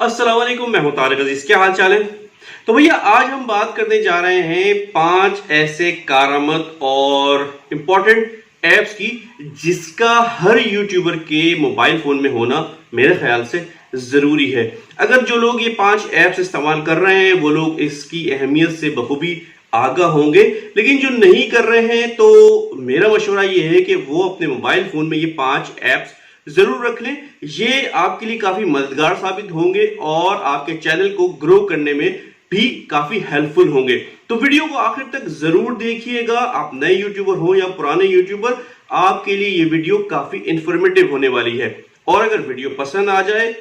अस्सलाम वालेकुम, मैं हूं तारिक अजीज। क्या हाल चाल है? तो भैया आज हम बात करने जा रहे हैं 5 ऐसे कारामद और इम्पोर्टेंट ऐप्स की जिसका हर यूट्यूबर के मोबाइल फोन में होना मेरे ख्याल से जरूरी है। अगर जो लोग ये 5 ऐप्स इस्तेमाल कर रहे हैं वो लोग इसकी अहमियत से बखूबी आगाह होंगे, लेकिन जो नहीं कर रहे हैं तो मेरा मशवरा ये है कि वो अपने मोबाइल फोन में ये 5 ऐप्स जरूर रख लें। ये आपके लिए काफी मददगार साबित होंगे और आपके चैनल को ग्रो करने में भी काफी हेल्पफुल होंगे। तो वीडियो को आखिर तक जरूर देखिएगा। आप नए यूट्यूबर हो या पुराने यूट्यूबर, आपके लिए ये वीडियो काफी इंफॉर्मेटिव होने वाली है। और अगर वीडियो पसंद आ जाए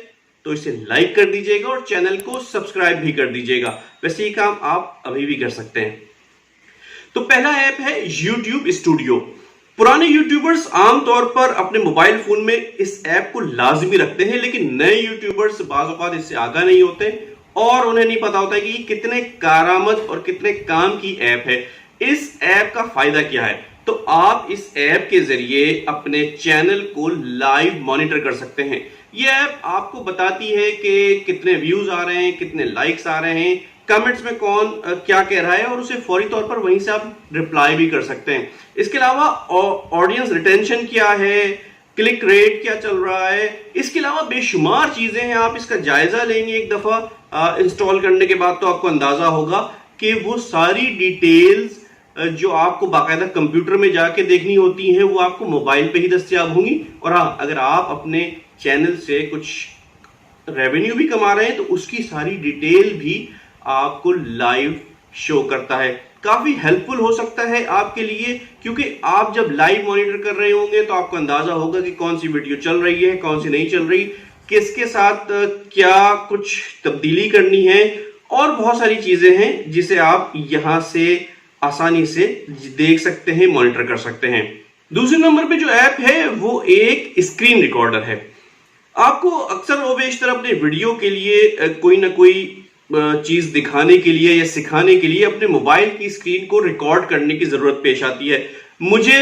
तो इसे लाइक कर दीजिएगा और चैनल को सब्सक्राइब भी कर दीजिएगा। वैसे ये काम आप अभी भी कर सकते हैं। तो पहला ऐप है YouTube स्टूडियो। पुराने यूट्यूबर्स आमतौर पर अपने मोबाइल फोन में इस ऐप को लाजमी रखते हैं, लेकिन नए यूट्यूबर्स बाज़ औक़ात इससे आगाह नहीं होते और उन्हें नहीं पता होता कि कितने कारामद और कितने काम की ऐप है। इस ऐप का फायदा क्या है? तो आप इस ऐप के जरिए अपने चैनल को लाइव मॉनिटर कर सकते हैं। यह ऐप आपको बताती है कि कितने व्यूज आ रहे हैं, कितने लाइक्स आ रहे हैं, कमेंट्स में कौन क्या कह रहा है और उसे फौरी तौर पर वहीं से आप रिप्लाई भी कर सकते हैं। इसके अलावा ऑडियंस रिटेंशन क्या है, क्लिक रेट क्या चल रहा है, इसके अलावा बेशुमार चीजें हैं। आप इसका जायजा लेंगे एक दफा इंस्टॉल करने के बाद तो आपको अंदाजा होगा कि वो सारी डिटेल्स जो आपको बाकायदा कंप्यूटर में जाके देखनी होती हैं वो आपको मोबाइल पे ही दस्तयाब होंगी। और हाँ, अगर आप अपने चैनल से कुछ रेवेन्यू भी कमा रहे हैं तो उसकी सारी डिटेल भी आपको लाइव शो करता है। काफी हेल्पफुल हो सकता है आपके लिए, क्योंकि आप जब लाइव मॉनिटर कर रहे होंगे तो आपको अंदाजा होगा कि कौन सी वीडियो चल रही है, कौन सी नहीं चल रही, किसके साथ क्या कुछ तब्दीली करनी है और बहुत सारी चीजें हैं जिसे आप यहां से आसानी से देख सकते हैं, मॉनिटर कर सकते हैं। दूसरे नंबर पे जो ऐप है वो एक स्क्रीन रिकॉर्डर है। आपको अक्सर व बेशतर अपने वीडियो के लिए कोई ना कोई चीज दिखाने के लिए या सिखाने के लिए अपने मोबाइल की स्क्रीन को रिकॉर्ड करने की जरूरत पेश आती है। मुझे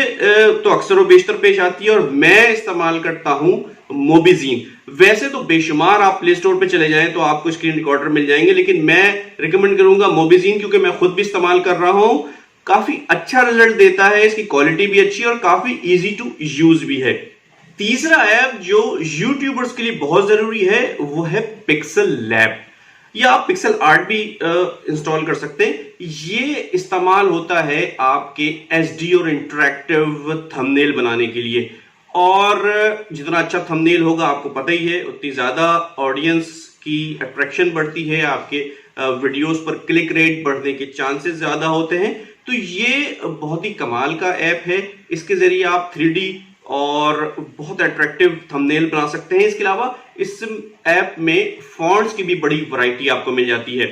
तो अक्सर व बेशतर पेश आती है और मैं इस्तेमाल करता हूं मोबिजीन। वैसे तो बेशुमार आप प्ले स्टोर पे चले जाएं तो आपको स्क्रीन रिकॉर्डर मिल जाएंगे, लेकिन मैं रिकमेंड करूंगा मोबिजीन, क्योंकि मैं खुद भी इस्तेमाल कर रहा हूं। काफी अच्छा रिजल्ट देता है, इसकी क्वालिटी भी अच्छी है और काफी इजी टू यूज भी है। तीसरा ऐप जो यूट्यूबर्स के लिए बहुत जरूरी है वो है पिक्सल लैब, या आप पिक्सल आर्ट भी इंस्टॉल कर सकते हैं। ये इस्तेमाल होता है आपके एचडी और इंटरैक्टिव थंबनेल बनाने के लिए, और जितना अच्छा थंबनेल होगा आपको पता ही है उतनी ज्यादा ऑडियंस की अट्रैक्शन बढ़ती है, आपके वीडियोस पर क्लिक रेट बढ़ने के चांसेस ज्यादा होते हैं। तो ये बहुत ही कमाल का ऐप है। इसके जरिए आप 3D और बहुत अट्रैक्टिव थंबनेल बना सकते हैं। इसके अलावा इस ऐप में फॉन्ट्स की भी बड़ी वैरायटी आपको मिल जाती है।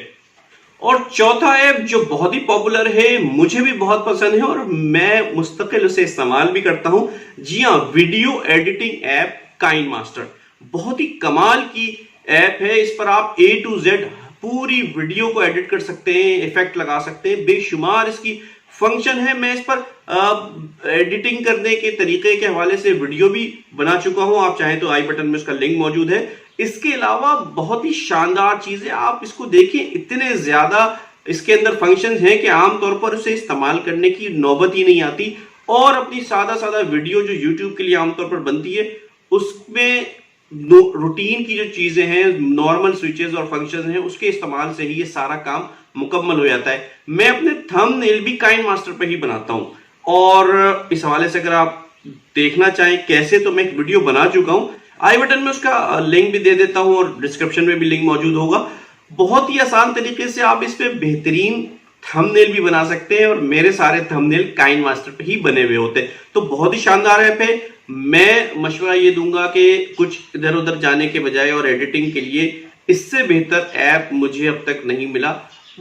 और चौथा ऐप जो बहुत ही पॉपुलर है, मुझे भी बहुत पसंद है और मैं मुस्तकिल उसे इस्तेमाल भी करता हूं। जी हाँ, video editing app KineMaster बहुत ही कमाल की ऐप है। इस पर आप A to Z पूरी वीडियो को एडिट कर सकते हैं, इफेक्ट लगा सकते हैं, बेशुमार इसकी फंक्शन है। मैं इस पर एडिटिंग करने के तरीके के हवाले से वीडियो भी बना चुका हूं, आप चाहें तो आई बटन में उसका लिंक मौजूद है। इसके अलावा बहुत ही शानदार चीजें, आप इसको देखिए, इतने ज्यादा इसके अंदर फंक्शंस हैं कि आमतौर पर उसे इस्तेमाल करने की नौबत ही नहीं आती। और अपनी सादा सादा वीडियो जो यूट्यूब के लिए आमतौर पर बनती है उसमें रूटीन की जो चीजें हैं, नॉर्मल स्विचेस और फंक्शंस हैं, उसके इस्तेमाल से ही ये सारा काम मुकम्मल हो जाता है। मैं अपने थंबनेल भी काइन मास्टर पे ही बनाता हूं और इस हवाले से अगर आप देखना चाहें कैसे, तो मैं एक वीडियो बना चुका हूं, आई बटन में उसका लिंक भी दे देता हूं और डिस्क्रिप्शन में भी लिंक मौजूद होगा। बहुत ही आसान तरीके से आप इस पे बेहतरीन थंबनेल भी बना सकते हैं और मेरे सारे थंबनेल काइन मास्टर पे ही बने हुए होते हैं। तो बहुत ही शानदार ऐप है। मैं मशवरा ये दूंगा कि कुछ इधर उधर जाने के बजाय और एडिटिंग के लिए इससे बेहतर ऐप मुझे अब तक नहीं मिला।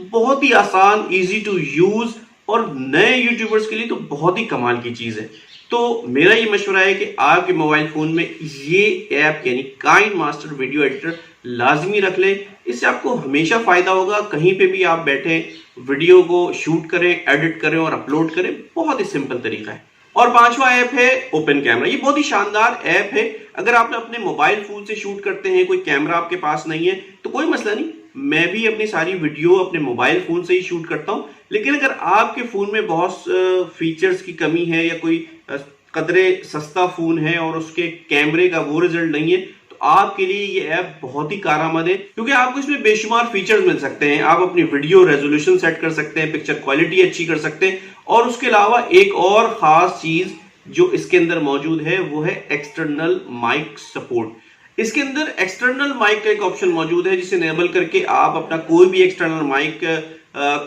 बहुत ही आसान, इजी टू यूज और नए यूट्यूबर्स के लिए तो बहुत ही कमाल की चीज है। तो मेरा ये मशवरा है कि आपके मोबाइल फोन में ये ऐप यानी काइन मास्टर वीडियो एडिटर लाजमी रख लें। इससे आपको हमेशा फायदा होगा। कहीं पे भी आप बैठे वीडियो को शूट करें, एडिट करें और अपलोड करें, बहुत ही सिंपल तरीका है। और पांचवा ऐप है ओपन कैमरा। ये बहुत ही शानदार ऐप है। अगर आप अपने मोबाइल फोन से शूट करते हैं, कोई कैमरा आपके पास नहीं है, तो कोई मसला नहीं, मैं भी अपनी सारी वीडियो अपने मोबाइल फोन से ही शूट करता हूं। लेकिन अगर आपके फोन में बहुत फीचर्स की कमी है या कोई कदरे सस्ता फोन है और उसके कैमरे का वो रिजल्ट नहीं है, तो आपके लिए ये ऐप बहुत ही कारआमद है, क्योंकि आपको इसमें बेशुमार फीचर्स मिल सकते हैं। आप अपनी वीडियो रेजोल्यूशन सेट कर सकते हैं, पिक्चर क्वालिटी अच्छी कर सकते हैं, और उसके अलावा एक और खास चीज जो इसके अंदर मौजूद है वो है एक्सटर्नल माइक सपोर्ट। इसके अंदर एक्सटर्नल माइक का एक ऑप्शन मौजूद है, जिसे इनेबल करके आप अपना कोई भी एक्सटर्नल माइक,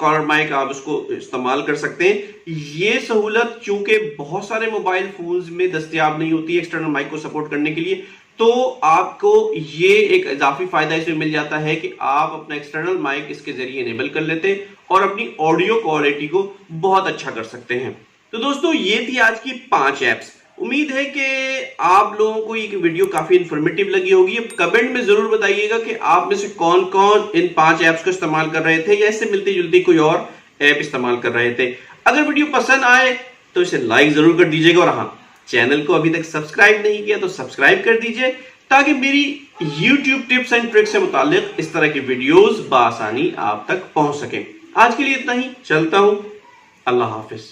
कॉर्ड माइक, आप उसको इस्तेमाल कर सकते हैं। ये सहूलत चूंकि बहुत सारे मोबाइल फोन्स में दस्तयाब नहीं होती है एक्सटर्नल माइक को सपोर्ट करने के लिए, तो आपको ये एक इजाफी फायदा इसमें मिल जाता है कि आप अपना एक्सटर्नल माइक इसके जरिए इनेबल कर लेते हैं और अपनी ऑडियो क्वालिटी को बहुत अच्छा कर सकते हैं। तो दोस्तों, ये थी आज की 5 ऐप्स। उम्मीद है कि आप लोगों को ये वीडियो काफी इंफॉर्मेटिव लगी होगी। अब कमेंट में जरूर बताइएगा कि आप में से कौन कौन इन 5 ऐप्स को इस्तेमाल कर रहे थे या इससे मिलती जुलती कोई और ऐप इस्तेमाल कर रहे थे। अगर वीडियो पसंद आए तो इसे लाइक जरूर कर दीजिएगा, और हाँ, चैनल को अभी तक सब्सक्राइब नहीं किया तो सब्सक्राइब कर दीजिए, ताकि मेरी YouTube टिप्स एंड ट्रिक्स से मुतालिक इस तरह की वीडियोस बआसानी आप तक पहुंच सके। आज के लिए इतना ही, चलता हूं, अल्लाह हाफिज।